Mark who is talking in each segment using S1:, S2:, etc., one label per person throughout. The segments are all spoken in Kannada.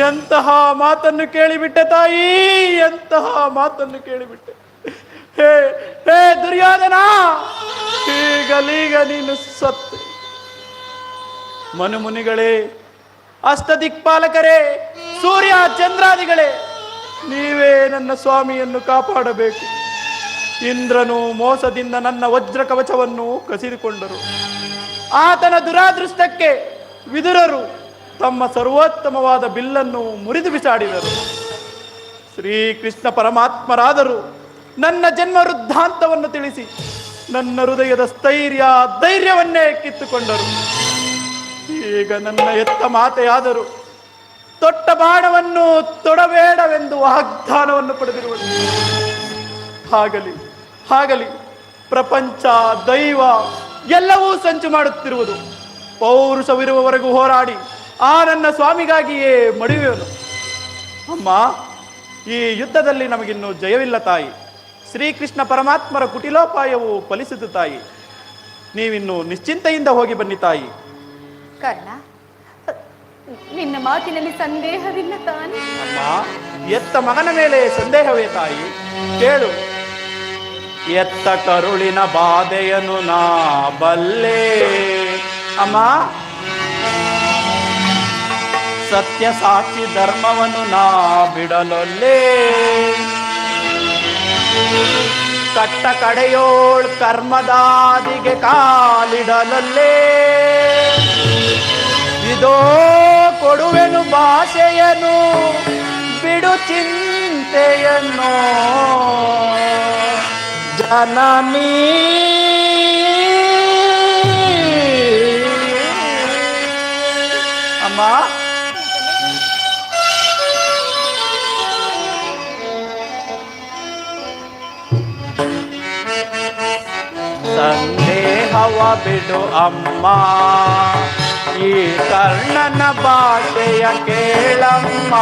S1: ಎಂತಹ ಮಾತನ್ನು ಕೇಳಿಬಿಟ್ಟೆ ತಾಯಿ, ಎಂತಹ ಮಾತನ್ನು ಕೇಳಿಬಿಟ್ಟೆ. ಹೇ ಹೇ ದುರ್ಯೋಧನ, ಈಗಲೀಗ ನೀನು ಸತ್ತು. ಮನುಮುನಿಗಳೇ, ಅಷ್ಟದಿಕ್ಪಾಲಕರೇ, ಸೂರ್ಯ ಚಂದ್ರಾದಿಗಳೇ, ನೀವೇ ನನ್ನ ಸ್ವಾಮಿಯನ್ನು ಕಾಪಾಡಬೇಕು. ಇಂದ್ರನು ಮೋಸದಿಂದ ನನ್ನ ವಜ್ರ ಕವಚವನ್ನು ಕಸಿದುಕೊಂಡರು. ಆತನ ದುರಾದೃಷ್ಟಕ್ಕೆ ವಿದುರರು ತಮ್ಮ ಸರ್ವೋತ್ತಮವಾದ ಬಿಲ್ಲನ್ನು ಮುರಿದು ಬಿಸಾಡಿದರು. ಶ್ರೀಕೃಷ್ಣ ಪರಮಾತ್ಮರಾದರು ನನ್ನ ಜನ್ಮ ವೃದ್ಧಾಂತವನ್ನು ತಿಳಿಸಿ ನನ್ನ ಹೃದಯದ ಧೈರ್ಯವನ್ನೇ ಕಿತ್ತುಕೊಂಡರು. ಈಗ ನನ್ನ ಎತ್ತ ಮಾತೆಯಾದರು ತೊಟ್ಟ ಬಾಣವನ್ನು ತೊಡಬೇಡವೆಂದು ವಾಗ್ದಾನವನ್ನು ಪಡೆದಿರುವುದು. ಹಾಗಲಿ ಪ್ರಪಂಚ, ದೈವ ಎಲ್ಲವೂ ಸಂಚು ಮಾಡುತ್ತಿರುವುದು. ಪೌರುಷವಿರುವವರೆಗೂ ಹೋರಾಡಿ ಆ ನನ್ನ ಸ್ವಾಮಿಗಾಗಿಯೇ ಮಡಿಯುವೆನು. ಅಮ್ಮ, ಈ ಯುದ್ಧದಲ್ಲಿ ನಮಗಿನ್ನೂ ಜಯವಿಲ್ಲ ತಾಯಿ. ಶ್ರೀಕೃಷ್ಣ ಪರಮಾತ್ಮರ ಕುಟಿಲೋಪಾಯವು ಫಲಿಸಿತು ತಾಯಿ. ನೀವಿನ್ನು ನಿಶ್ಚಿಂತೆಯಿಂದ ಹೋಗಿ ಬನ್ನಿ ತಾಯಿ.
S2: ಕರ್ಣ, ನಿನ್ನ ಮಾತಿನಲ್ಲಿ ಸಂದೇಹವಿಲ್ಲ ತಾನೆ?
S1: ಅಮ್ಮ, ಎತ್ತ ಮಗನ ಮೇಲೆ ಸಂದೇಹವೇ ತಾಯಿ? ಕೇಳು. ಎತ್ತ ಕರುಳಿನ ಬಾಧೆಯನು ನಾ ಬಲ್ಲೆ ಅಮ್ಮ, ಸತ್ಯ ಸಾಕ್ಷಿ ಧರ್ಮವನ್ನು ನಾ ಬಿಡಲೊಲ್ಲೆ. ಕಟ್ಟ ಕಡೆಯೋಳ್ ಕರ್ಮದಾದಿಗೆ ಕಾಲಿಡಲೊಲ್ಲೆ. ಇದೋ ಕೊಡುವೆನು ಭಾಷೆಯನು, ಬಿಡು ಚಿಂತೆಯನ್ನು ಜನನೀ. ಅಮ್ಮ, ಸಂದೇಹವ ಬಿಡು ಅಮ್ಮ, ಈ ಕರ್ಣನ ಭಾಷೆಯ ಕೇಳಮ್ಮ.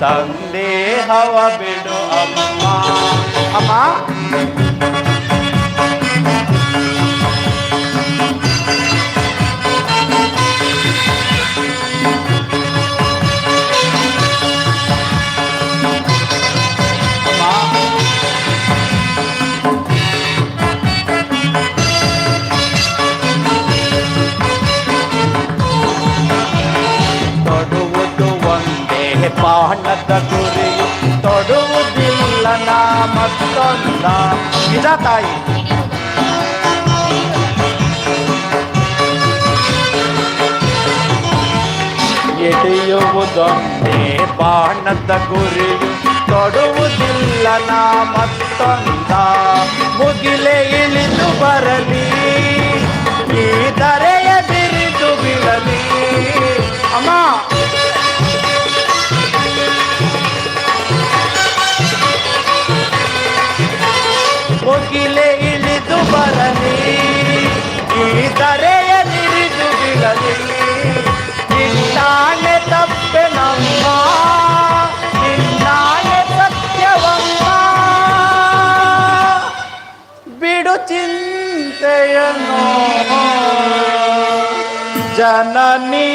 S1: ಸಂದೇಹವ ಬಿಡು ಅಮ್ಮ. ಅಮ್ಮ, ಬಾಣದ ಗುರಿಯು ತೊಡುವುದಿಲ್ಲ ನಾ ಮತ್ತೊಂದ. ನಿಜ ತಾಯಿ. ಎಡೆಯುವುದೊಂದೇ ಬಾಣದ ಗುರಿಯು ತೊಡುವುದಿಲ್ಲ ನಾ ಮತ್ತೊಂದ. ಮುಗಿಲೆ ಇಳಿದು ಬರಲಿ, ಈ ಧರೆಯ ಬಿರಿದು ಬೀಳಲಿ. ಅಮ್ಮ, ಮುಗಿಲೆ ಇಳಿದು ಬರಲಿ, ಈ ಧರೆಯ ನಿರಿದು ಬಿಡಲಿ. ನಿನ್ನಾಣೆ ತಪ್ಪೆ ನಮ್ಮ, ನಿನ್ನಾಣೆ ಸತ್ಯವಮ್ಮ. ಬಿಡು ಚಿಂತೆಯನ್ನು ಜನನೀ.